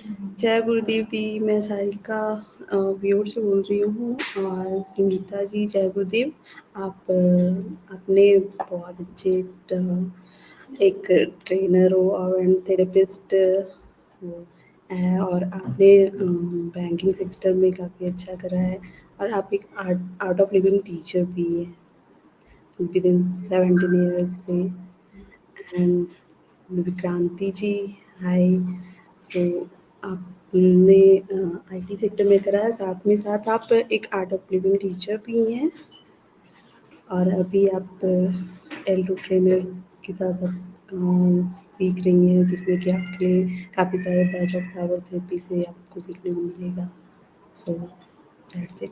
जय गुरुदेव दी, मैं सारिका व्यूअर से बोल रही हूँ और संगीता जी जय गुरुदेव। आप अपने बहुत अच्छे एक ट्रेनर हो और एंड थेरेपिस्ट हो और आपने बैंकिंग सेक्टर में काफ़ी अच्छा करा है और आप एक आर्ट ऑफ लिविंग टीचर भी हैं विद इन 17 ईयर्स से। एंड विक्रांति जी, हाय। सो आपने आईटी सेक्टर में करा है, साथ में साथ आप एक आर्ट ऑफ लिविंग टीचर भी हैं और अभी आप एल2 ट्रेनर के साथ आप सीख रही हैं, जिसमें कि आपके लिए काफ़ी सारे बैच ऑफ फ्लावर थेरेपी से आपको सीखने को मिलेगा। So that's it.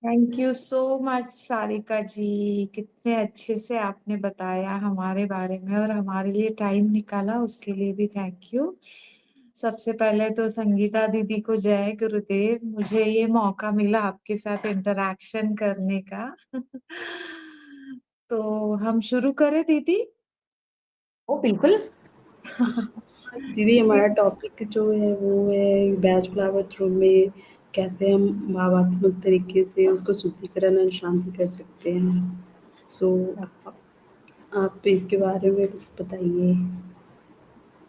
Thank you so much Sarika ji, कितने अच्छे से आपने बताया हमारे बारे में और हमारे लिए टाइम निकाला, उसके लिए भी थैंक यू। सबसे पहले तो संगीता दीदी को जय गुरुदेव, मुझे ये मौका मिला आपके साथ इंटरेक्शन करने का। तो हम शुरू करें दीदी? ओ बिल्कुल। दीदी, हमारा टॉपिक जो है वो है बैच फ्लावर थ्रू में कैसे हम भावात्मक तरीके से उसको शुद्धिकरण और शांति कर सकते हैं। सो आप इसके बारे में कुछ बताइए।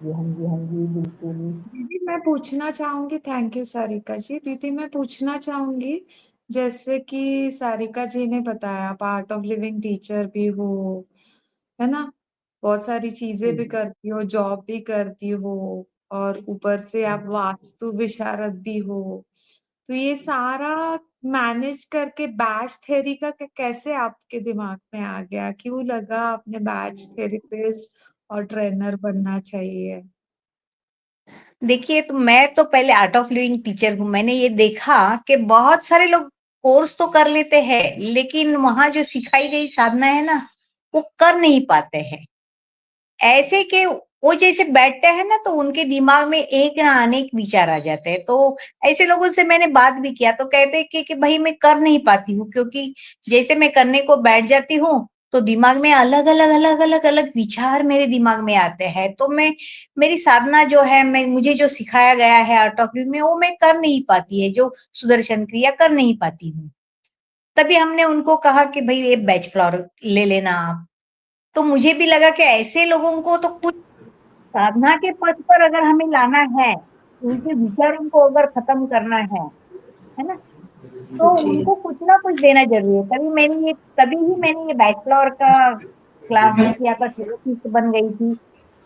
हाँ जी बिल्कुल। दीदी मैं पूछना चाहूंगी, थैंक यू सारिका जी। दीदी मैं पूछना चाहूंगी, जैसे कि सारिका जी ने बताया पार्ट ऑफ लिविंग टीचर भी हो, है ना, बहुत सारी चीजें भी करती हो, जॉब भी करती हो और ऊपर से आप वास्तु विशारद भी हो, तो ये सारा मैनेज करके बैच थेरी का कैसे आपके दिमाग में आ गया? क्यों लगा आपने बैच थेरेपिस्ट और ट्रेनर बनना चाहिए? देखिए, तो मैं तो पहले आर्ट ऑफ लिविंग टीचर हूँ। मैंने ये देखा कि बहुत सारे लोग कोर्स तो कर लेते हैं, लेकिन वहाँ जो सिखाई गई साधना है ना, वो कर नहीं पाते हैं। ऐसे कि वो जैसे बैठते हैं ना, तो उनके दिमाग में एक ना अनेक विचार आ जाते हैं। तो ऐसे लोगों से मैंने बात भी किया, तो कहते हैं कि भाई मैं कर नहीं पाती हूँ, क्योंकि जैसे मैं करने को बैठ जाती हूँ, तो दिमाग में अलग-अलग विचार मेरे दिमाग में आते हैं। तो मेरी साधना जो है, मुझे जो सिखाया गया है आर्ट ऑफ लिविंग में, वो मैं कर नहीं पाती है, जो सुदर्शन क्रिया कर नहीं पाती हूँ। तभी हमने उनको कहा कि भई ये बैच फ्लावर ले लेना आप। तो मुझे भी लगा कि ऐसे लोगों को तो कुछ साधना के पथ पर अगर हमें लाना है, उनके विचारों को अगर खत्म करना है ना? तो जी। उनको कुछ ना कुछ देना ज़रूरी है। तभी ही मैंने ये बैचलर का क्लास जो किया था, थेरेपिस्ट बन गई थी।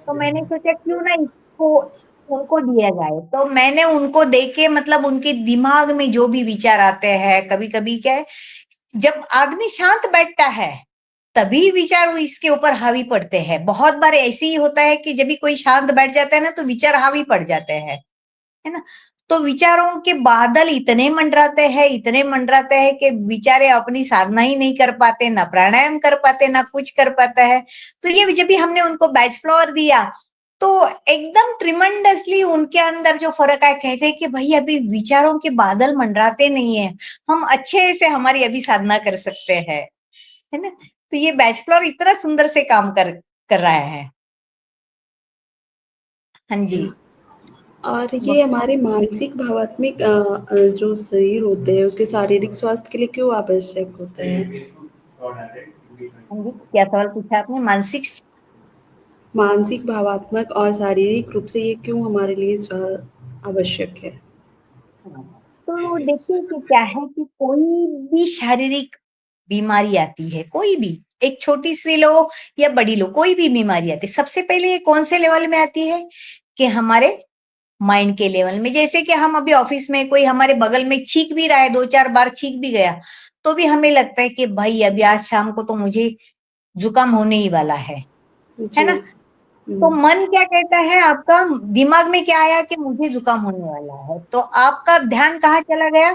तो मैंने सोचा क्यों ना इसको उनको दिया जाए। तो मैंने उनको दे के, मतलब उनके दिमाग में जो भी विचार आते हैं, कभी-कभी क्या है, जब आदमी शांत बैठता है, तभी विचार वो इसके ऊपर हावी पड़ते हैं। बहुत बार ऐसे ही होता है कि जब भी कोई शांत बैठ जाता है ना, तो विचार हावी पड़ जाते हैं, है ना? तो विचारों के बादल इतने मंडराते हैं कि बेचारे अपनी साधना ही नहीं कर पाते, ना प्राणायाम कर पाते, ना कुछ कर पाता है। तो ये जब भी हमने उनको बैच फ्लावर दिया, तो एकदम ट्रिमेंडसली उनके अंदर जो फ़र्क आया, कहते हैं कि भई अभी विचारों के बादल मंडराते नहीं हैं, हम अच्छे से हमारी अभी साधना कर सकते हैं, है ना? तो ये बैच फ्लावर इतना सुंदर से काम कर रहा है। हाँ जी। और ये हमारे मानसिक भावात्मक जो शरीर होते हैं उसके शारीरिक स्वास्थ्य के लिए क्यों आवश्यक होता है? हाँ जी, क्या सवाल पूछा आपने? मानसिक, भावात्मक और शारीरिक रूप से ये क्यों हमारे लिए आवश्यक है? हाँ, तो देखिए कि क्या है कि कोई भी शारीरिक बीमारी आती है, कोई भी, एक छोटी-सी लो या बड़ी लो, कोई भी बीमारी आती है, सबसे पहले ये कौन से लेवल में आती है? कि हमारे माइंड के लेवल में। जैसे कि हम अभी ऑफिस में कोई हमारे बगल में छींक भी रहा है, 2-4 बार छींक भी गया, तो भी हमें लगता है कि भाई अभी आज शाम को तो मुझे जुकाम होने ही वाला है जी। ना? तो मन क्या कहता है आपका? दिमाग में क्या आया कि मुझे जुकाम होने वाला है, तो आपका ध्यान कहाँ चला गया?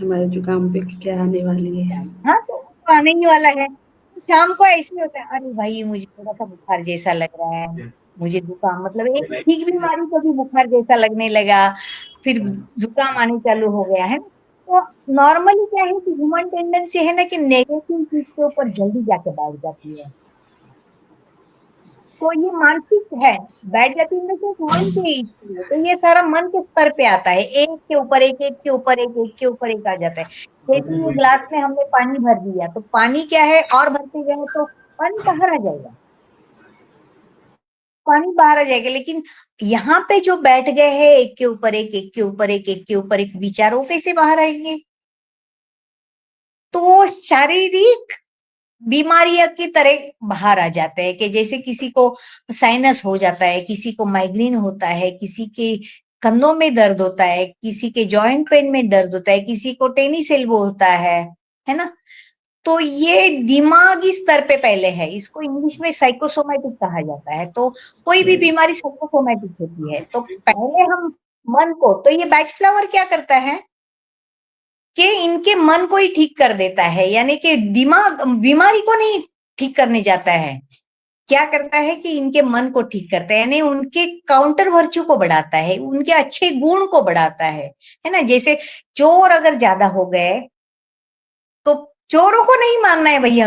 हमारे जुकाम पे क्या आने वाली है? हाँ, तो वो तो आने ही वाला है। तो शाम को ऐसे ही होता है, अरे भाई मुझे थोड़ा-सा बुखार जैसा लग रहा है, मुझे जुकाम, मतलब एक ठीक बीमारी को भी बुखार जैसा लगने लगा, फिर जुकाम आने चालू हो गया, है ना? तो नॉर्मली क्या है कि ह्यूमन टेंडेंसी है ना कि नेगेटिव चीज़ के ऊपर जल्दी जाके बैठ जाती है। तो ये मानसिक है, बैठ जाती है तो मन के इश्यू है, तो ये सारा मन के स्तर पे आता है, एक के ऊपर एक, एक के ऊपर एक, एक के ऊपर एक आ जाता है। जैसे ये ग्लास में हमने पानी भर दिया, तो पानी क्या है, और भरते गए तो पानी बाहर आ जाएगा, पानी बाहर आ जाएगा। लेकिन यहाँ पे जो बैठ गए हैं एक के ऊपर एक, एक के ऊपर एक, एक के ऊपर एक, विचारों कैसे बाहर आएंगे? तो वो शारीरिक बीमारियां की तरह बाहर आ जाते हैं, कि जैसे किसी को साइनस हो जाता है, किसी को माइग्रेन होता है, किसी के कंधों में दर्द होता है, किसी के जॉइंट पेन में दर्द होता है, किसी को टेनिस एल्बो होता है ना? तो ये दिमागी स्तर पे पहले है, इसको इंग्लिश में साइकोसोमैटिक कहा जाता है। तो कोई भी बीमारी साइकोसोमैटिक होती है। तो पहले हम मन को, तो ये बैच फ्लावर क्या करता है कि इनके मन को ही ठीक कर देता है, यानी कि दिमाग बीमारी को नहीं ठीक करने जाता है, क्या करता है कि इनके मन को ठीक करता है, यानी उनके काउंटर वर्च्यू को बढ़ाता है, उनके अच्छे गुण को बढ़ाता है ना? जैसे चोर अगर ज्यादा हो गए तो चोरों को नहीं मानना है भाई,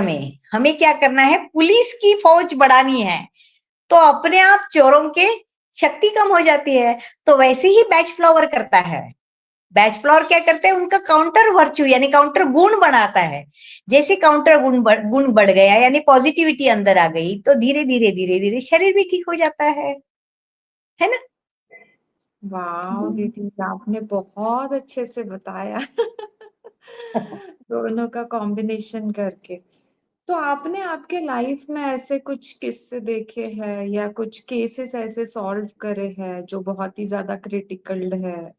हमें क्या करना है, पुलिस की फौज बढ़ानी है, तो अपने आप चोरों के शक्ति कम हो जाती है। तो वैसे ही बैच फ्लावर करता है। बैच फ्लावर क्या करते हैं, उनका काउंटर वर्च्यू यानी काउंटर गुण बनाता है। जैसे काउंटर गुण बढ़ गया, यानी पॉजिटिविटी अंदर आ गई, तो धीरे धीरे धीरे धीरे शरीर भी ठीक हो जाता है ना? वाह दीदी, आपने बहुत अच्छे से बताया दोनों का कॉम्बिनेशन करके। तो आपने आपके लाइफ में ऐसे कुछ किस्से देखे हैं या कुछ केसेस ऐसे सॉल्व करे हैं जो बहुत ही ज्यादा क्रिटिकल है, हाँ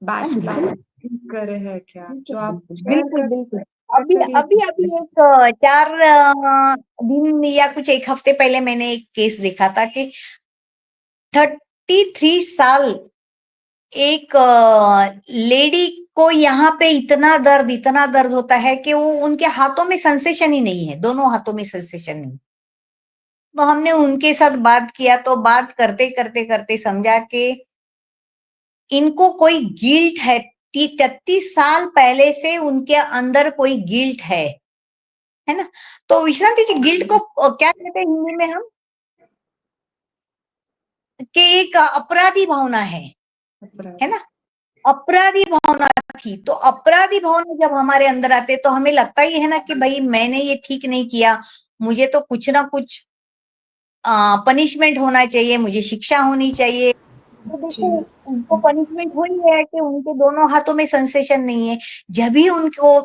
बैच जी, फ्लावर करे हैं क्या, बिल्कुल जो आप बिल्कुल शेयर बिल्कुल कर बिल्कुल। सकते हैं अभी अभी अभी करीब? एक 4 दिन या कुछ एक हफ्ते पहले मैंने एक केस देखा था कि 33 साल एक लेडी को यहाँ पे इतना दर्द होता है कि वो उनके हाथों में सेंसेशन ही नहीं है, दोनों हाथों में सेंसेशन नहीं। तो हमने उनके साथ बात किया, तो बात करते करते करते समझा कि इनको कोई गिल्ट है, 33 साल पहले से उनके अंदर कोई गिल्ट है ना? तो विश्रांति जी, गिल्ट को क्या कहते हैं हिंदी में हम, कि एक अपराधी भावना है ना? अपराधी भावना थी। तो अपराधी भावना जब हमारे अंदर आते तो हमें लगता ही है ना कि भाई मैंने ये ठीक नहीं किया, मुझे तो कुछ ना कुछ पनिशमेंट होना चाहिए, मुझे शिक्षा होनी चाहिए। तो देखो, जी, उनको पनिशमेंट हुई है कि उनके दोनों हाथों में सेंसेशन नहीं है। जब भी उनको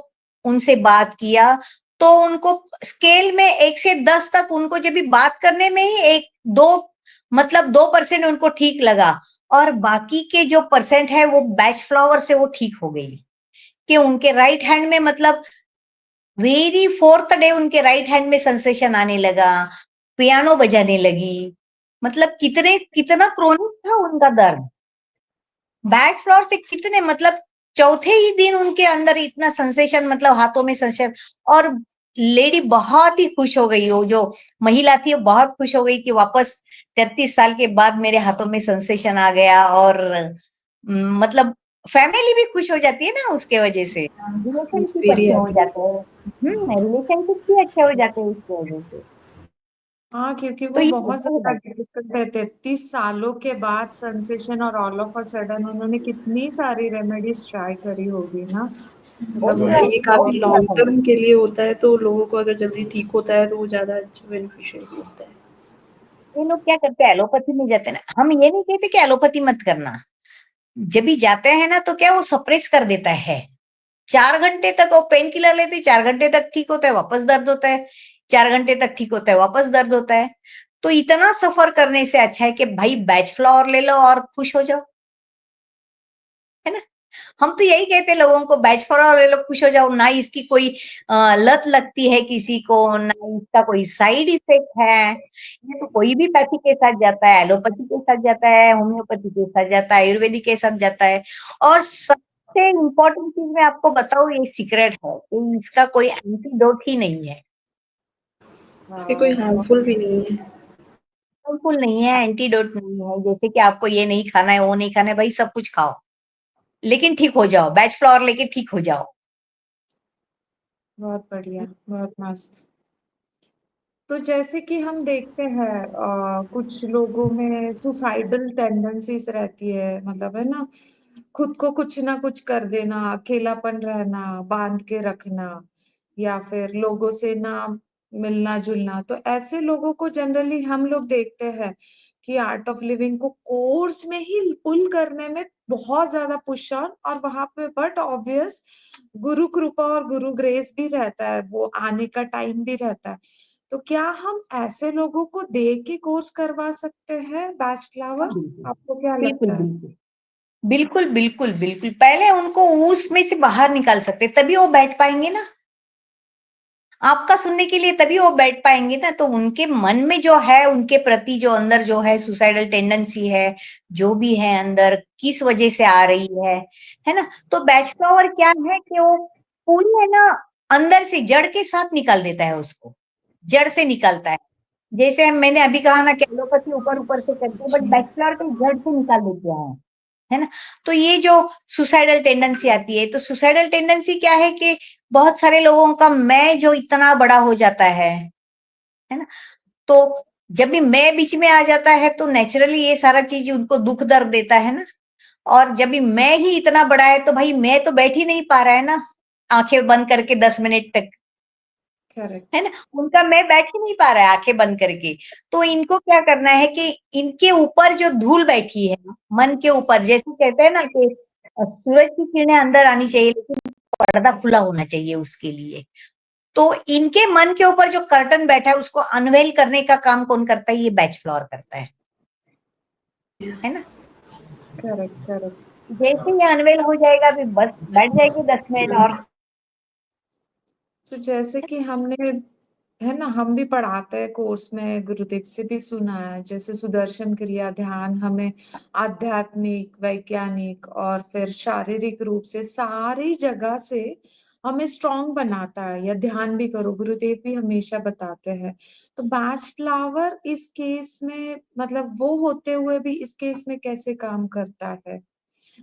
उनसे बात किया तो उनको स्केल में 1 से 10 तक, उनको जब भी बात करने में ही 1-2 मतलब 2% उनको ठीक लगा, और बाकी के जो परसेंट है वो बैच फ्लावर से वो ठीक हो गई। कि उनके राइट हैंड में मतलब वेरी 4th डे उनके राइट हैंड में सेंसेशन आने लगा, पियानो बजाने लगी। मतलब कितना क्रोनिक था उनका दर्द। बैच फ्लोर से कितने मतलब चौथे ही दिन उनके अंदर इतना सेंसेशन, मतलब हाथों में सेंसेशन। और लेडी बहुत ही खुश हो गई, वो जो महिला थी वो बहुत खुश हो गई कि वापस 33 साल के बाद मेरे हाथों में सेंसेशन आ गया। और मतलब फैमिली भी खुश हो जाती है ना उसके वजह से। रिलेशनशिप वेरी अच्छे हो एग्री। जाते हैं। रिलेशनशिप भी अच्छे हो जाते हैं इसकी वजह से। हाँ, क्योंकि तो वो ये बहुत होता ही ज्यादा रहता है। डिफिकल्ट है, 33 सालों के बाद सेंसेशन, और ऑल ऑफ अ सडन उन्होंने कितनी सारी रेमेडीज ट्राई करी होगी ना, मतलब हाँ, उनको ये बहुत काफ़ी बहुत लॉन्ग ज्यादा टर्म के लिए होता है, तो लोगों को अगर जल्दी ठीक होता है तो वो ज़्यादा अच्छा बेनिफिशियल होता है। ये लोग क्या करते हैं, एलोपैथी में जाते हैं ना। हम ये नहीं कहते कि एलोपैथी मत करना, जब भी जाते हैं ना तो क्या वो सप्रेस कर देता है। 4 घंटे तक वो पेन किलर लेते, 4 घंटे तक ठीक होता है, वापस दर्द होता है, 4 घंटे तक ठीक होता है, वापस दर्द होता है। तो इतना सफर करने से अच्छा है कि भाई बैच फ्लावर ले लो और खुश हो जाओ, है ना? हम तो यही कहते हैं लोगों को, बैच फ्लावर ले लो, खुश हो जाओ। ना इसकी कोई लत लगती है किसी को, ना इसका कोई साइड इफेक्ट है। ये तो कोई भी पैथी के साथ जाता है, एलोपैथी के साथ जाता है, होम्योपैथी के साथ जाता है, आयुर्वेदिक के साथ जाता है। और सबसे इम्पोर्टेंट चीज मैं आपको बताऊं, ये सीक्रेट है कि इसका कोई एंटीडोट ही नहीं है। इसके कोई हार्मफुल भी नहीं है। बिल्कुल नहीं है, एंटीडोट नहीं है। जैसे कि आपको ये नहीं खाना है, वो नहीं खाना है, भाई सब कुछ खाओ लेकिन ठीक हो जाओ, बैच फ्लावर लेके ठीक हो जाओ। बहुत बढ़िया, बहुत मस्त। तो जैसे कि हम देखते हैं कुछ लोगों में सुसाइडल टेंडेंसीज रहती है, मतलब है ना, खुद को कुछ ना कुछ कर देना, अकेलापन रहना, बांध के रखना, या फिर लोगों से ना मिलना जुलना। तो ऐसे लोगों को जनरली हम लोग देखते हैं कि आर्ट ऑफ लिविंग को कोर्स में ही पुल करने में बहुत ज्यादा पुश ऑन, और वहां पे बट ऑब्वियस गुरु कृपा और गुरु ग्रेस भी रहता है, वो आने का टाइम भी रहता है। तो क्या हम ऐसे लोगों को दे के कोर्स करवा सकते हैं बैच हाँ, फ्लावर? बिल्कुल। आपको क्या बिल्कुल, लगता है? बिल्कुल। बिल्कुल, बिल्कुल, बिल्कुल। पहले उनको उसमें से बाहर निकाल सकते, तभी वो बैठ पाएँगे ना। आपका सुनने के लिए तभी वो बैठ पाएँगे ना, तो उनके मन में जो है, उनके प्रति जो अंदर जो है सुसाइडल टेंडेंसी है, जो भी है अंदर, किस वजह से आ रही है ना? तो बैच फ्लावर क्या है कि वो पूरी है ना, अंदर से जड़ के साथ निकाल देता है उसको, जड़ से निकालता है। जैसे मैंने अभी कहा ना कि एलोपैथी ऊपर-ऊपर से करती है, बट बैच फ्लावर तो जड़ से निकाल देती है ना? तो ये जो सुसाइडल टेंडेंसी आती है, तो सुसाइडल टेंडेंसी क्या है कि बहुत सारे लोगों का मैं जो इतना बड़ा हो जाता है ना? तो जब भी मैं बीच में आ जाता है तो नेचुरली ये सारा चीज़ उनको दुःख दर्द देता है ना? और जब भी मैं ही इतना बड़ा है तो भाई मैं तो बैठ ही नहीं पा रहा है ना, आँखें बंद करके 10 मिनट तक। करेक्ट। है ना? उनका मैं बैठ ही नहीं पा रहा है आँखें बंद करके। तो इनको क्या करना है कि इनके ऊपर जो धूल बैठी है, मन के ऊपर, जैसे कहते हैं ना कि सूरज की किरणें अंदर आनी चाहिए, लेकिन पर्दा खुला होना चाहिए उसके लिए। तो इनके मन के ऊपर जो कर्टन बैठा है उसको अनवेल करने का काम कौन करता है? ये बैच फ्लावर करता है ना? करेक्ट। करेक्ट। जैसे ही अनवेल हो जाएगा, अभी बस बैठ जाएगी 10 मिनट और। तो जैसे कि हमने, है ना, हम भी पढ़ाते हैं कोर्स में, गुरुदेव से भी सुना है, जैसे सुदर्शन क्रिया ध्यान हमें आध्यात्मिक, वैज्ञानिक और फिर शारीरिक रूप से सारी जगह से हमें स्ट्रांग बनाता है। या ध्यान भी करो, गुरुदेव भी हमेशा बताते हैं। तो बैच फ्लावर इस केस में, मतलब वो होते हुए भी इस केस में कैसे काम करता है?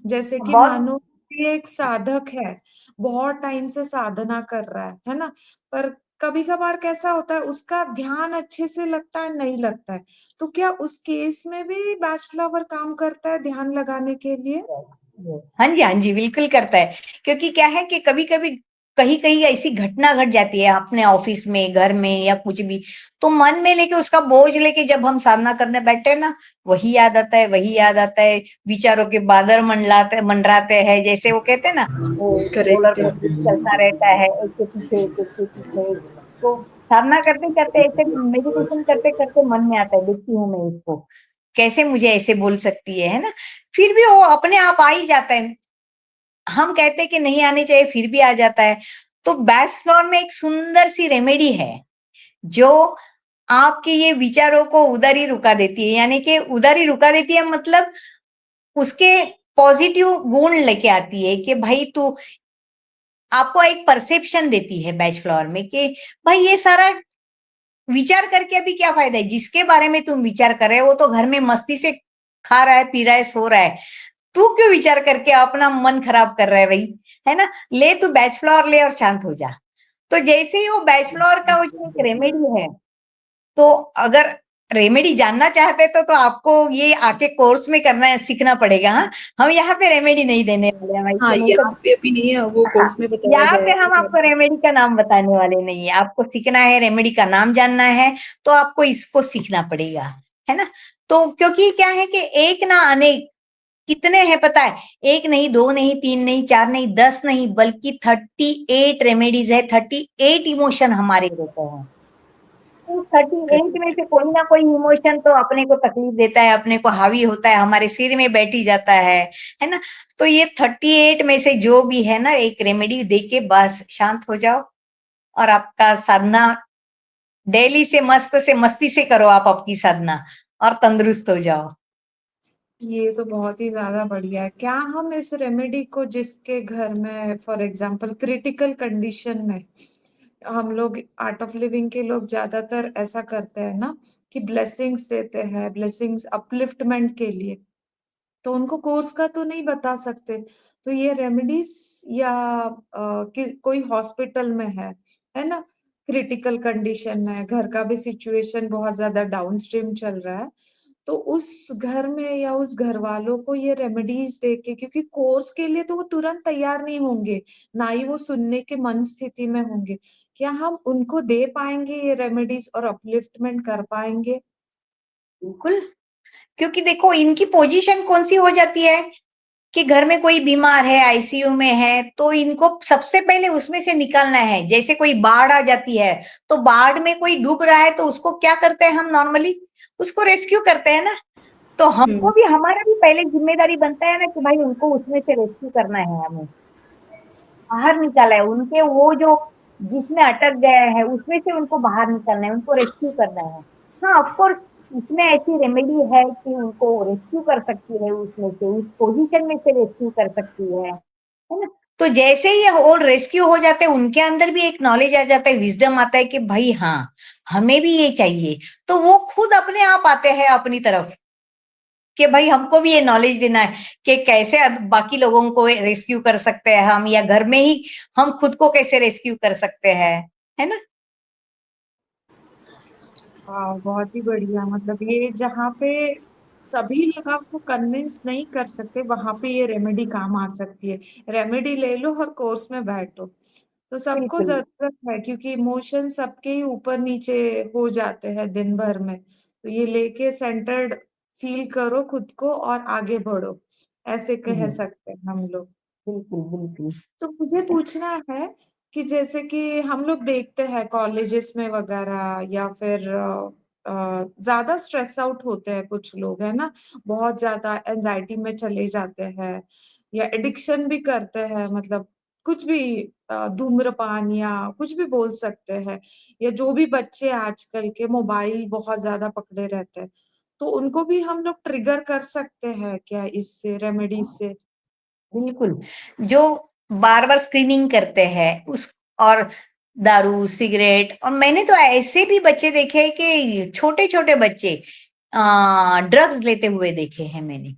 जैसे कि बहुत मानो ये एक साधक है, बहुत टाइम से साधना कर रहा है ना? पर कभी-कभार कैसा होता है, उसका ध्यान अच्छे से लगता है, नहीं लगता है। तो क्या उस केस में भी बैच फ्लावर काम करता है ध्यान लगाने के लिए? हाँ जी, हाँ जी, बिल्कुल करता है। क्योंकि क्या है कि कभी-कभी कहीं-कहीं ऐसी घटना घट जाती है अपने ऑफ़िस में, घर में या कुछ भी, तो मन में लेके उसका बोझ लेके जब हम साधना करने बैठते हैं ना, वही याद आता है, वही याद आता है, विचारों के बादल मंडराते हैं, जैसे वो कहते हैं ना, वो रोलर करेक्ट है। कोस्टर चलता रहता है, एक के पीछे एक, एक के पीछे एक। तो साधना करते-करते ऐसे मेडिटेशन करते-करते मन में आता है, देखती हूँ मैं इसको, कैसे मुझे ऐसे बोल सकती है ना? फिर भी वो अपने आप आ ही जाता है। हम कहते हैं कि नहीं आने चाहिए, फिर भी आ जाता है। तो बैच फ्लोर में एक सुंदर सी रेमेडी है, जो आपके ये विचारों को उधर ही रुका देती है। यानी कि उधर ही रुका देती है, मतलब उसके पॉजिटिव गुण लेके आती है कि भाई तू, आपको एक परसेप्शन देती है बैच फ्लोर में कि भाई ये सारा विचार करके अभी क्या फ़ायदा है? जिसके बारे में तुम विचार कर रहे हो, वो तो घर में मस्ती से खा रहा है, पी रहा है, सो रहा है। तू क्यों विचार करके अपना मन खराब कर रहा है भाई, है ना? ले तू बैच फ्लावर ले और शांत हो जा। तो जैसे ही वो बैच फ्लावर का वो जो एक रेमेडी है, तो अगर रेमेडी जानना चाहते तो आपको ये आके कोर्स में करना है, सीखना पड़ेगा, हाँ? हम यहाँ पे रेमेडी नहीं देने वाले हैं भाई, हाँ, तो नहीं तो यहाँ पे अभी नहीं है, वो हाँ, कोर्स में बताया यहाँ पे हम जाएगा। आपको रेमेडी का नाम बताने वाले नहीं है। आपको सीखना है, रेमेडी का नाम जानना है, तो आपको इसको सीखना पड़ेगा, है ना? तो क्योंकि क्या है कि एक ना अनेक, कितने हैं पता है? 1 नहीं, 2 नहीं, 3 नहीं, 4 नहीं, 10 नहीं, बल्कि 38 रेमेडीज़ है, 38 इमोशन हमारे होते हैं। तो 38 में से कोई ना कोई इमोशन तो अपने को तकलीफ देता है, अपने को हावी होता है, हमारे सिर में बैठी जाता है ना? तो ये 38 में से जो भी है ना, एक रेमेडी दे के बस शांत हो जाओ, और आपका साधना डेली से मस्ती से करो आप अपनी साधना, और तंदुरुस्त हो जाओ। ये तो बहुत ही ज़्यादा बढ़िया है। क्या हम इस रेमेडी को जिसके घर में फॉर एग्ज़ाम्पल क्रिटिकल कंडीशन में, हम लोग आर्ट ऑफ लिविंग के लोग ज़्यादातर ऐसा करते हैं ना कि ब्लेसिंग्स देते हैं, ब्लेसिंग्स अपलिफ्टमेंट के लिए। तो उनको कोर्स का तो नहीं बता सकते। तो ये रेमेडीज़ या कि कोई हॉस्पिटल में है ना? क्रिटिकल कंडीशन में है, घर का भी सिचुएशन बहुत ज्यादा डाउनस्ट्रीम चल रहा है, तो उस घर में या उस घर वालों को ये रेमेडीज देके, क्योंकि कोर्स के लिए तो वो तुरंत तैयार नहीं होंगे, ना ही वो सुनने के मन स्थिति में होंगे, क्या हम उनको दे पाएंगे ये रेमेडीज और अपलिफ्टमेंट कर पाएंगे? बिल्कुल, क्योंकि देखो इनकी पोजीशन कौन-सी हो जाती है कि घर में कोई बीमार है, आईसीयू में है, तो इनको सबसे पहले उसमें से निकालना है। जैसे कोई बाढ़ आ जाती है, तो बाढ़ में कोई डूब रहा है तो उसको क्या करते हैं हम नॉर्मली? उसको रेस्क्यू करते हैं ना। तो हमको हुँ, भी हमारा भी पहले ज़िम्मेदारी बनता है ना कि भाई उनको उसमें से रेस्क्यू करना है हमें, बाहर निकाला है, उनके वो जो जिसमें अटक गए हैं, उसमें से उनको बाहर निकालना है, उनको रेस्क्यू करना है। हाँ, ऑफ़ कोर्स इसमें ऐसी रेमेडी है कि उनको रेस्क्यू कर सकती है उसमें से, उस पोज़ीशन में से रेस्क्यू कर सकती है ना? तो जैसे ही वो रेस्क्यू हो जाते हैं, उनके अंदर भी एक नॉलेज आ जाता है, विज़डम आता है कि भई हाँ, हमें भी ये चाहिए। तो वो खुद अपने आप आते हैं अपनी तरफ। कि भाई हमको भी ये नॉलेज देना है कि कैसे बाकी लोगों को रेस्क्यू कर सकते हैं हम या घर में ही हम खुद को कैसे रेस्क्यू कर सकते हैं, है ना? हाँ, बहुत ही बढ़िया। मतलब ये जहाँ पे सभी लोग आपको कन्विंस नहीं कर सकते, वहां पे ये रेमेडी काम आ सकती है। रेमेडी ले लो और कोर्स में बैठो। तो सबको बिल्कुल, जरूरत है, क्योंकि इमोशन सबके ही ऊपर नीचे हो जाते हैं दिन भर में। तो ये लेके सेंटर्ड फील करो खुद को और आगे बढ़ो, ऐसे कह जी, सकते हैं हम लोग। बिल्कुल, बिल्कुल। तो मुझे पूछना है कि जैसे कि हम लोग देखते हैं कॉलेजेस में वगैरह, या फिर ज्यादा स्ट्रेस आउट होते हैं कुछ लोग, है ना, बहुत ज्यादा एंजाइटी में चले जाते हैं, या एडिक्शन भी करते हैं, मतलब कुछ भी, धूम्रपान या कुछ भी बोल सकते हैं, या जो भी बच्चे आजकल के मोबाइल बहुत ज्यादा पकड़े रहते हैं, तो उनको भी हम लोग ट्रिगर कर सकते हैं क्या इससे, रेमेडी से? बिल्कुल, जो बार-बार स्क्रीनिंग करते हैं उस और दारू, सिगरेट और मैंने तो ऐसे भी बच्चे देखे हैं कि छोटे-छोटे बच्चे ड्रग्स लेते हुए देखे हैं मैंने।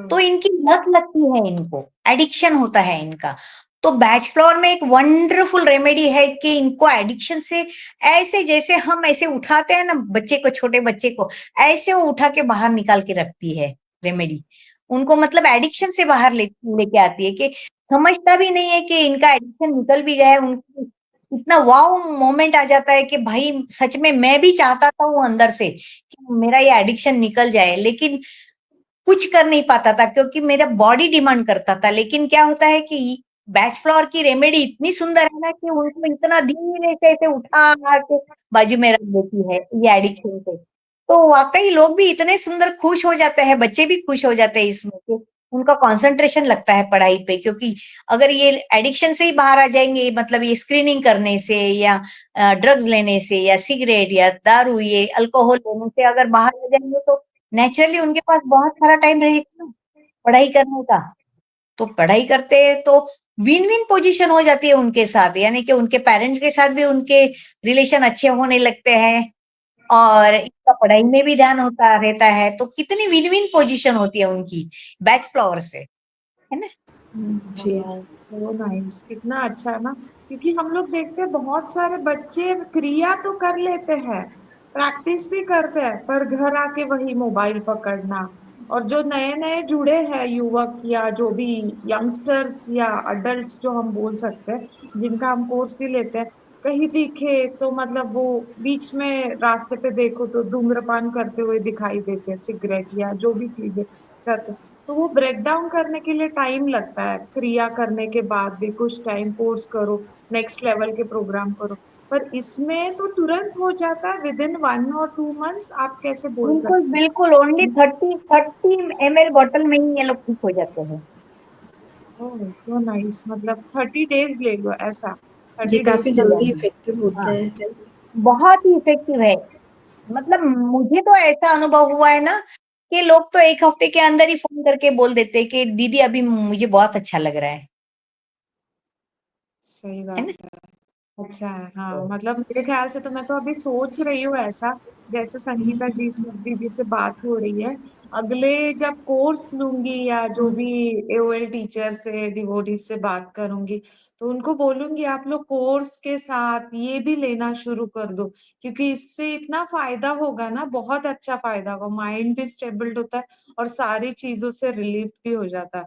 तो इनकी लत लगती है इनको, एडिक्शन होता है इनका। तो बैच फ्लोर में एक वंडरफुल रेमेडी है कि इनको एडिक्शन से ऐसे जैसे हम ऐसे उठाते हैं ना बच्चे को, छोटे बच्चे को, ऐसे वो उठा के बाहर निकाल के रखती है रेमेडी। उनको मतलब एडिक्शन से बाहर लेके आती है कि समझता भी नहीं है कि इनका एडिक्शन निकल भी गया है, उनको इतना वॉव मोमेंट आ जाता है कि भाई सच में मैं भी चाहता था वो अंदर से कि मेरा ये एडिक्शन निकल जाए, लेकिन कुछ कर नहीं पाता था क्योंकि मेरा बॉडी डिमांड करता था। लेकिन क्या होता है कि बैच फ्लोर की रेमेडी इतनी सुंदर है ना कि उनको इतना धीरे से ऐसे उठा के बाजू में रख देती है ये एडिक्शन से। तो वाक़ई लोग भी इतने सुंदर खुश हो जाते हैं, बच्चे भी खुश हो जाते हैं इसमें कि उनका कंसंट्रेशन लगता है पढ़ाई पे, क्योंकि अगर ये एडिक्शन से ही बाहर आ जाएँगे, मतलब ये स्क्रीनिंग करने से या ड्रग्स लेने से या सिगरेट या दारू, ये अल्कोहल लेने से अगर बाहर आ जाएँगे तो नेचुरली उनके पास बहुत सारा टाइम रहेगा ना पढ़ाई करने का। तो पढ़ाई करते हैं तो विन-विन पोज़ीशन हो जाती है उनके साथ, यानी कि उनके पेरेंट्स के साथ भी उनके रिलेशन अच्छे होने लगते हैं और इनका पढ़ाई में भी ध्यान होता रहता है, तो कितनी विन-विन पोज़ीशन होती है उनकी बैच फ्लावर से, है ना? जी। वाओ! सो नाइस, कितना अच्छा है ना, क्योंकि हम लोग देखते हैं बहुत सारे बच्चे क्रिया तो कर लेते हैं, प्रैक्टिस भी करते हैं, पर घर आके वही मोबाइल पकड़ना। और जो नए-नए जुड़े हैं युवक या जो भी यंगस्टर्स या अडल्ट्स जो हम बोल सकते हैं, जिनका हम कोर्स भी लेते हैं, कहीं दिखे तो मतलब वो बीच में रास्ते पे देखो तो धूम्रपान करते हुए दिखाई देते हैं, सिगरेट या जो भी चीज़ें करते हैं। तो वो ब्रेक डाउन करने के लिए टाइम लगता है, क्रिया करने के बाद भी कुछ टाइम कोर्स करो, नेक्स्ट लेवल के प्रोग्राम करो। पर इसमें तो तुरंत हो जाता है, विदिन 1 और 2 मंथ्स, आप कैसे बोल बिल्कुल, सकते बिल्कुल ओनली 30 एमएल बॉटल में ही ये लोग ठीक हो जाते हैं। हो? ओह! सो नाइस, मतलब 30 डेज़ ले लो ऐसा, ये 30 काफ़ी डेज़ के जल्दी बाद। इफ़ेक्टिव होता हाँ, है। बहुत ही इफ़ेक्टिव है। मतलब मुझे तो ऐसा अनुभव हुआ है ना कि लोग तो 1 हफ्ते के अंदर ही फ़ोन करके बोल देते हैं कि दीदी अभी मुझे बहुत अच्छा लग रहा सही है बात ना? है। अच्छा है, हाँ, तो मतलब मेरे ख्याल से तो मैं तो अभी सोच रही हूँ ऐसा, जैसे संगीता जी से दीदी से बात हो रही है, अगले जब कोर्स लूंगी या जो भी एओएल टीचर से डिवोटीज से बात करूंगी, तो उनको बोलूंगी आप लोग कोर्स के साथ ये भी लेना शुरू कर दो, क्योंकि इससे इतना फायदा होगा ना, बहुत अच्छा फायदा होगा, माइंड भी स्टेबल होता है और सारी चीजों से रिलीफ भी हो जाता है।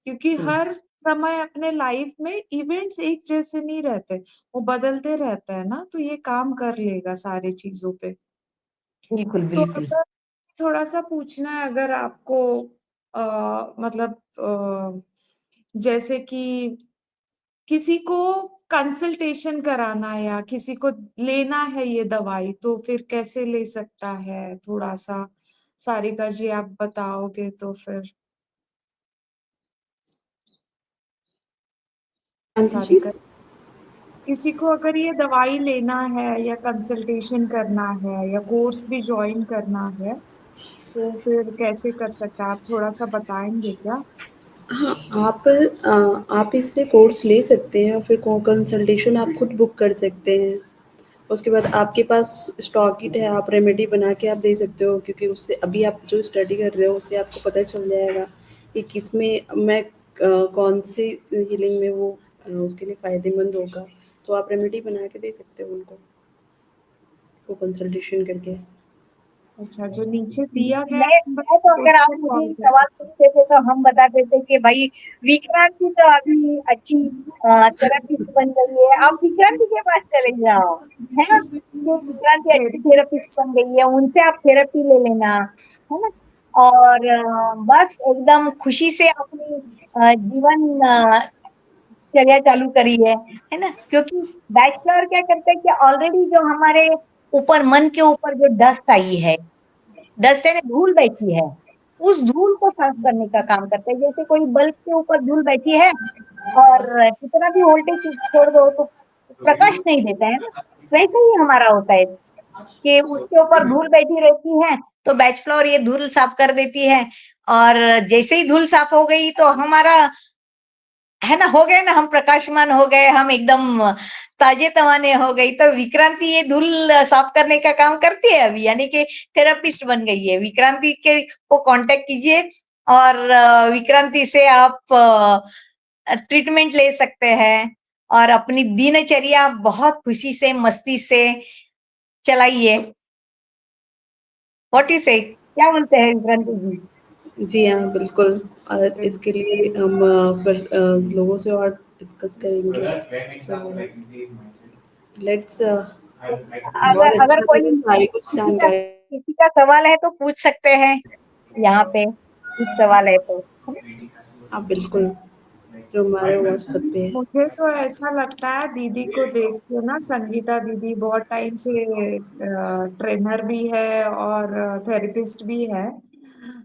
क्योंकि हुँ, हर समय अपने लाइफ में इवेंट्स एक जैसे नहीं रहते, वो बदलते रहते हैं ना, तो ये काम कर लेगा सारी चीजों पे। बिल्कुल, तो बिल्कुल। अगर थोड़ा सा पूछना है अगर आपको, मतलब जैसे कि किसी को कंसल्टेशन कराना है या किसी को लेना है ये दवाई, तो फिर कैसे ले सकता है? थोड़ा सा सारिका जी आप बताओगे तो फिर। हाँ जी। सारिका, किसी को अगर ये दवाई लेना है या कंसल्टेशन करना है या कोर्स भी ज्वाइन करना है, तो फिर कैसे कर सकता है? आप थोड़ा सा बताएंगे क्या? हाँ, आप इससे कोर्स ले सकते हैं और फिर को कंसल्टेशन आप खुद बुक कर सकते हैं। उसके बाद आपके पास स्टॉक किट है, आप रेमेडी बना के आप दे सकते हो, क्योंकि उससे अभी आप जो स्टडी कर रहे हो उससे आपको पता चल जाएगा कि किसमें मैं कौन सी हीलिंग में वो उसके लिए फ़ायदेमंद होगा। तो आप रेमेडी बना के दे सकते हो उनको, वो कंसल्टेशन करके। अच्छा, जो नीचे दिया गया मैं तो है, अगर उस आप पे मुझे कॉल ये कर। सवाल पूछते थे तो हम बताते थे कि भाई विक्रांति तो अभी अच्छी थेरेपिस्ट बन गई है, आप विक्रांति के पास चले जाओ, है ना? तो विक्रांति अच्छी थेरेपिस्ट थेरेपिस्ट। बन गई है, उनसे आप थेरेपी ले लेना, है ना? और बस एकदम खुशी से अपनी जीवन चर्या चालू करी है ना? क्योंकि बैचलर क्या करते हैं कि ऑलरेडी जो हमारे ऊपर मन के ऊपर जो डस्ट आई है, डस्ट यानी धूल बैठी है, उस धूल को साफ करने का काम करते हैं। जैसे कोई बल्ब के ऊपर धूल बैठी है और कितना भी वोल्टेज छोड़ दो तो प्रकाश नहीं देता है ना, वैसे ही हमारा होता है कि उसके ऊपर धूल बैठी रहती है, तो बैच फ्लोर ये धूल साफ कर देती है और जैसे ही धूल साफ हो गई तो हमारा है ना, हो गए ना, हम प्रकाशमान हो गए, हम एकदम ताजे तवाने हो गई। तो विक्रांति ये धूल साफ करने का काम करती है अभी, यानी कि थेरेपिस्ट बन गई है। विक्रांति के को कांटेक्ट कीजिए और विक्रांति से आप ट्रीटमेंट ले सकते हैं और अपनी दिनचर्या बहुत खुशी से मस्ती से चलाइए। व्हाट यू से, क्या बोलते हैं विक्रांति जी? जी हाँ, बिल्कुल। और इसके लिए हम फिर लोगों से और डिस्कस करेंगे। सो लेट्स बहुत अगर अगर अच्छा कोई लगा सारी कुछ जानकारी। किसी का सवाल है तो पूछ सकते हैं यहाँ पे, कुछ सवाल है तो, है ना? आप बिल्कुल जो हमारे व्हाट्सएप पे है। मुझे तो ऐसा लगता है दीदी को देख के ना, संगीता दीदी बहुत टाइम से ट्रेनर भी है और थेरेपिस्ट भी है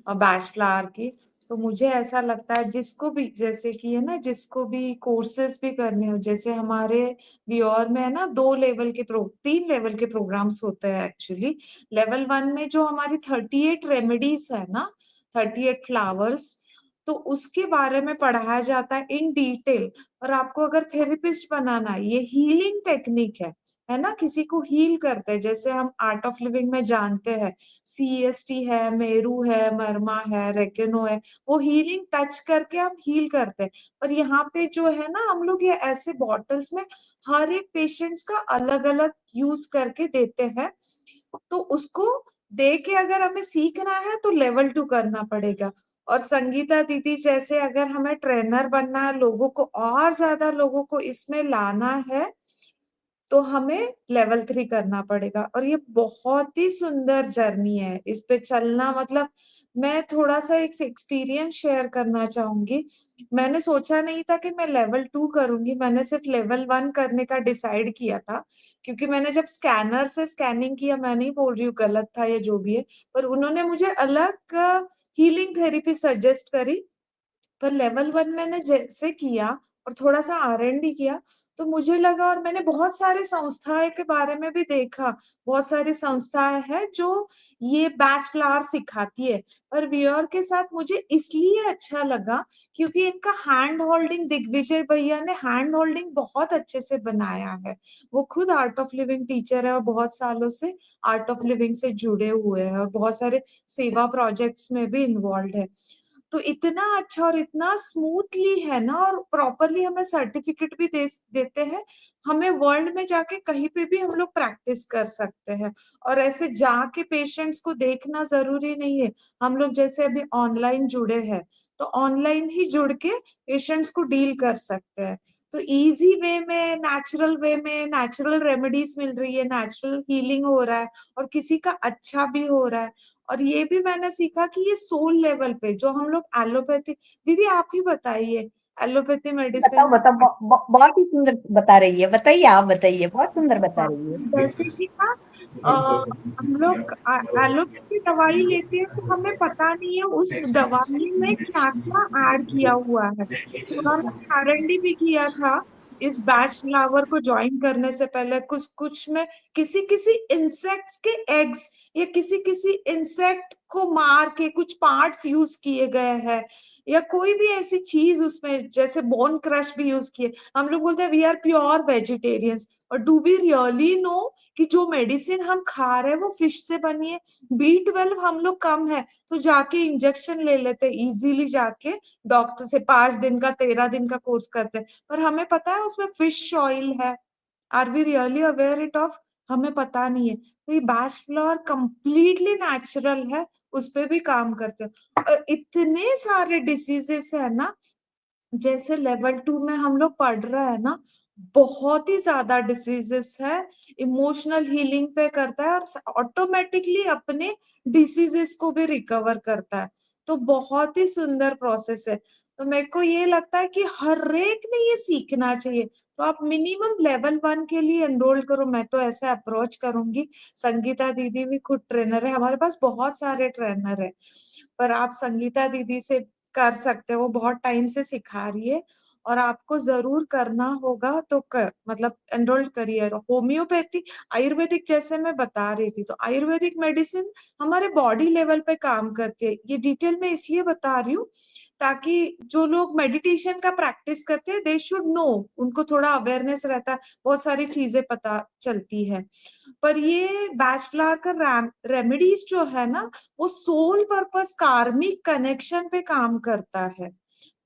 और बैच फ्लावर की। तो मुझे ऐसा लगता है जिसको भी, जैसे कि है ना, जिसको भी कोर्सेज भी करने हो, जैसे हमारे व्योर में है ना, 3 लेवल के प्रोग्राम्स होते हैं एक्चुअली। लेवल 1 में जो हमारी 38 रेमेडीज है ना, 38 फ्लावर्स, तो उसके बारे में पढ़ाया जाता है इन डिटेल। और आपको अगर थेरेपिस्ट बनाना है, ये हीलिंग टेक्निक है ना, किसी को हील करते हैं, जैसे हम आर्ट ऑफ लिविंग में जानते हैं, सीएसटी है, मेरू है, मरमा है, रेकेनो है, वो हीलिंग टच करके हम हील करते हैं। और यहाँ पे जो है ना, हम लोग ये ऐसे बॉटल्स में हर एक पेशेंट्स का अलग अलग यूज करके देते हैं। तो उसको दे के अगर हमें सीखना है तो लेवल 2 करना पड़ेगा। और संगीता दीदी जैसे अगर हमें ट्रेनर बनना है, लोगों को और ज्यादा लोगों को इसमें लाना है, तो हमें लेवल 3 करना पड़ेगा। और ये बहुत ही सुंदर जर्नी है, इस पे चलना, मतलब मैं थोड़ा सा एक एक्सपीरियंस शेयर करना चाहूंगी। मैंने सोचा नहीं था कि मैं लेवल 2 करूंगी, मैंने सिर्फ लेवल 1 करने का डिसाइड किया था। क्योंकि मैंने जब स्कैनर से स्कैनिंग किया, मैं नहीं बोल रही हूँ गलत था या जो भी है, पर उन्होंने मुझे अलग हीलिंग थेरेपी सजेस्ट करी। पर लेवल 1 मैंने जैसे किया और थोड़ा सा R&D किया, तो मुझे लगा, और मैंने बहुत सारी संस्थाएँ के बारे में भी देखा, बहुत सारी संस्थाएँ हैं जो ये बैच फ्लावर सिखाती है। पर व्यूअर के साथ मुझे इसलिए अच्छा लगा क्योंकि इनका हैंड होल्डिंग, दिग्विजय भैया ने हैंड होल्डिंग बहुत अच्छे से बनाया है। वो खुद आर्ट ऑफ लिविंग टीचर है और बहुत सालों से आर्ट ऑफ लिविंग से जुड़े हुए हैं और बहुत सारे सेवा प्रोजेक्ट्स में भी इन्वॉल्व्ड है। तो इतना अच्छा और इतना स्मूथली है ना, और प्रॉपरली हमें सर्टिफिकेट भी देते हैं। हमें वर्ल्ड में जाके कहीं पे भी हम लोग प्रैक्टिस कर सकते हैं और ऐसे जाके पेशेंट्स को देखना जरूरी नहीं है। हम लोग जैसे अभी ऑनलाइन जुड़े हैं, तो ऑनलाइन ही जुड़ के पेशेंट्स को डील कर सकते हैं। तो इजी वे में, नेचुरल वे में नेचुरल रेमेडीज मिल रही है, नेचुरल हीलिंग हो रहा है और किसी का अच्छा भी हो रहा है। और ये भी मैंने सीखा कि ये सोल लेवल पे जो हम लोग एलोपैथी, दीदी आप ही बताइए, एलोपैथी मेडिसिन बताओ बताओ, बहुत ही सुंदर बता रही है, बताइए, आप बताइए, बहुत सुंदर बता हाँ, रही है। जैसे कि ना हम लोग एलोपैथी दवाई लेते हैं तो हमें पता नहीं है उस दवाई में क्या क्या ऐड किया हुआ है। थोड़ा मैंने R&D भी किया था इस बैच फ्लावर को ज्वाइन करने से पहले। कुछ कुछ में किसी किसी इंसेक्ट्स के एग्स या किसी किसी इंसेक्ट को मार के कुछ पार्ट्स यूज किए गए हैं, या कोई भी ऐसी चीज उसमें, जैसे बोन क्रश भी यूज किए। हम लोग बोलते हैं वी आर प्योर वेजिटेरियंस, और डू वी रियली नो कि जो मेडिसिन हम खा रहे हैं वो फिश से बनी है। B12 हम लोग कम है तो जाके इंजेक्शन ले लेते इजीली, जाके डॉक्टर से 5 दिन का 13 दिन का कोर्स करते हैं, पर हमें पता है उसमें फिश ऑयल है। Are we really aware it of? हमें पता नहीं है। तो ये बैच फ्लोर कंप्लीटली नेचुरल है, उस पे भी काम करते हैं। इतने सारे डिसीजेस है ना, जैसे लेवल 2 में हम लोग पढ़ रहे हैं ना, बहुत ही ज्यादा डिसीजेस है। इमोशनल हीलिंग पे करता है और ऑटोमेटिकली अपने डिसीजेस को भी रिकवर करता है। तो बहुत ही सुंदर प्रोसेस है। तो मेरे को ये लगता है कि हर एक ने ये सीखना चाहिए। तो आप मिनिमम लेवल 1 के लिए एनरोल करो, मैं तो ऐसे अप्रोच करूंगी। संगीता दीदी भी खुद ट्रेनर है, हमारे पास बहुत सारे ट्रेनर है, पर आप संगीता दीदी से कर सकते हो, वो बहुत टाइम से सिखा रही है और आपको जरूर करना होगा तो कर, मतलब एनरोल करिए। होम्योपैथी, आयुर्वेदिक जैसे मैं बता रही थी, तो आयुर्वेदिक मेडिसिन हमारे बॉडी लेवल पे काम करती है। ये डिटेल में इसलिए बता रही हूँ ताकि जो लोग मेडिटेशन का प्रैक्टिस करते हैं दे शुड नो, उनको थोड़ा अवेयरनेस रहता है, बहुत सारी चीजें पता चलती है। पर ये बैच फ्लावर का रेमेडीज जो है ना, वो सोल पर्पस कार्मिक कनेक्शन पे काम करता है।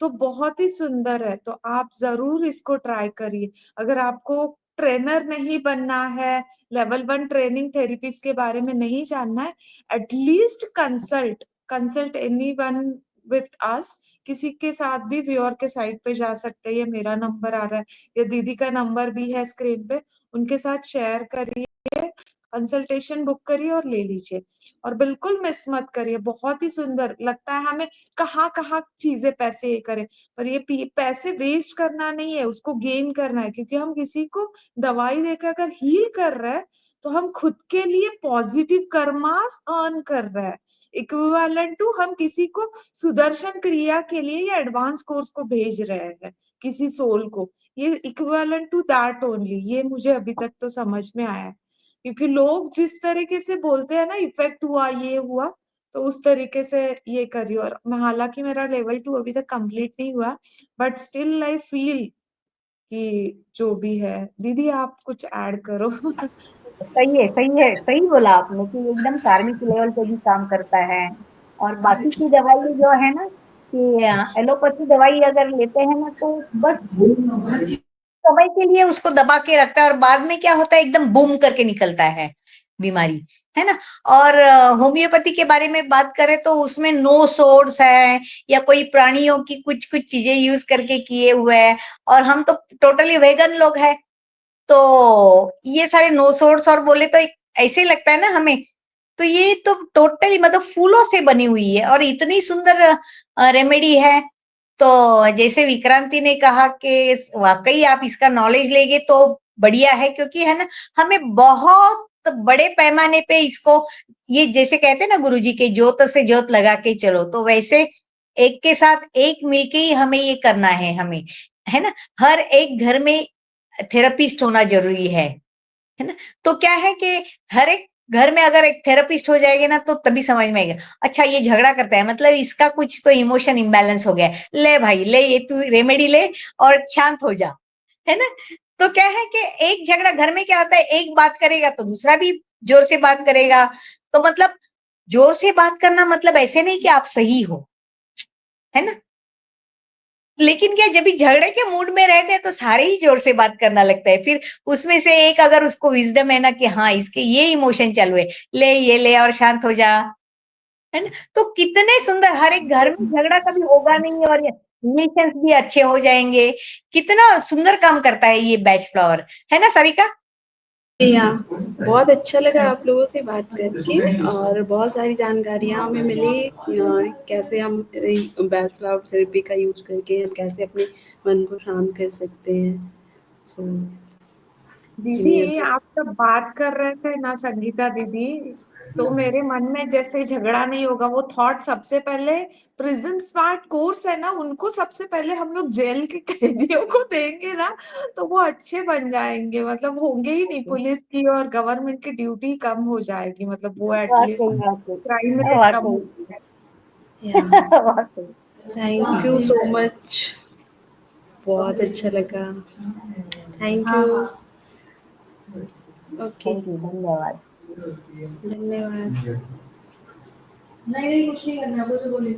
तो बहुत ही सुंदर है, तो आप जरूर इसको ट्राई करिए। अगर आपको ट्रेनर नहीं बनना है, लेवल 1 ट्रेनिंग थेरेपीज के बारे में नहीं जानना है, at least consult consult anyone with us. किसी के साथ भी व्यूअर के साइट पे जा सकते हैं, ये मेरा नंबर आ रहा है या दीदी का नंबर भी है स्क्रीन पे, उनके साथ शेयर करिए, कंसल्टेशन बुक करिए और ले लीजिए। और बिल्कुल मिस मत करिए, बहुत ही सुंदर लगता है हमें। कहाँ कहाँ चीजें पैसे ये करें, पर ये पैसे वेस्ट करना नहीं है, उसको गेन करना है। क्योंकि हम किसी को दवाई देकर अगर हील कर रहे हैं तो हम खुद के लिए पॉजिटिव कर्मास अर्न कर रहे हैं। इक्विवेलेंट टू हम किसी को सुदर्शन क्रिया के लिए या एडवांस कोर्स को भेज रहे हैं, किसी सोल को। ये इक्विवेलेंट टू दैट ओनली, ये मुझे अभी तक तो समझ में आया है। क्योंकि लोग जिस तरीके से बोलते हैं ना, इफेक्ट हुआ, ये हुआ, तो उस तरीके से ये करिए। और मैं, हालांकि मेरा लेवल 2 अभी तक कंप्लीट नहीं हुआ, बट स्टिल आई फील कि जो भी है। दीदी आप कुछ ऐड करो। सही है, सही है, सही बोला आपने कि एकदम कार्मिक लेवल पे भी काम करता है। और बाकी की दवाई जो है ना, कि एलोपैथी दवाई अगर लेते हैं ना तो बस समय के लिए उसको दबा के रखता है और बाद में क्या होता है, एकदम बूम करके निकलता है बीमारी, है ना। और होम्योपैथी के बारे में बात करें तो उसमें नो सोर्स है या कोई प्राणियों की कुछ कुछ चीजें यूज करके किए हुए हैं, और हम तो टोटली वेगन लोग हैं। तो ये सारे नो सोर्स और बोले तो ऐसे ही लगता है ना हमें। तो ये तो टोटली मतलब फूलों से बनी हुई है और इतनी सुंदर रेमेडी है। तो जैसे विक्रांति ने कहा कि वाकई आप इसका नॉलेज लेंगे तो बढ़िया है, क्योंकि है ना, हमें बहुत बड़े पैमाने पे इसको, ये जैसे कहते हैं ना गुरुजी के ज्योत से ज्योत लगा के चलो, तो वैसे एक के साथ एक मिलके ही हमें ये करना है हमें, है ना। हर एक घर में थेरेपिस्ट होना ज़रूरी है ना? तो क्या है कि हर एक घर में अगर एक थेरेपिस्ट हो जाएगा ना तो तभी समझ में आएगा, अच्छा ये झगड़ा करता है मतलब इसका कुछ तो इमोशन इम्बैलेंस हो गया है। ले भाई ले ये तू रेमेडी ले और शांत हो जा, है ना? तो क्या है कि एक झगड़ा घर में क्या होता है, एक बात करेगा तो दूसरा भी ज़ोर से बात करेगा। तो मतलब ज़ोर से बात करना मतलब ऐसे नहीं कि आप सही हो, है ना? लेकिन क्या जब भी झगड़े के मूड में रहते हैं तो सारे ही ज़ोर से बात करना लगता है। फिर उसमें से एक अगर उसको विज़डम है ना कि हाँ, इसके ये इमोशन चालू है, ले ये ले और शांत हो जा, है ना? तो कितने सुंदर हर एक घर में झगड़ा कभी होगा नहीं और रिलेशंस भी अच्छे हो जाएँगे। कितना सुंदर काम करता है ये बैच फ्लावर, है ना सरिका? जी हाँ, बहुत अच्छा लगा आप लोगों से बात करके और बहुत सारी जानकारियाँ हमें मिली कैसे हम बैचलर थेरेपी का यूज़ करके हम कैसे अपने मन को शांत कर सकते हैं। सो एनी दीदी अदर आप जब बात कर रहे थे ना संगीता दीदी, तो मेरे मन में जैसे झगड़ा नहीं होगा वो थॉट सबसे पहले प्रिज्म स्मार्ट कोर्स है ना, उनको सबसे पहले हम लोग जेल के कैदियों को देंगे ना तो वो अच्छे बन जाएंगे, मतलब होंगे ही नहीं, पुलिस की और गवर्नमेंट की ड्यूटी कम हो जाएगी, मतलब वो एटलीस्ट वाक़ई, वाक़ई, क्राइम रेट कम हो वाक़ई, जाएगा। या वाक़ई। थैंक यू सो मच बहुत अच्छा लगा। थैंक हाँ यू। हाँ। ओके थैंक यू, धन्यवाद। धन्यवाद। नहीं नहीं कुछ नहीं करना, बस बोलिए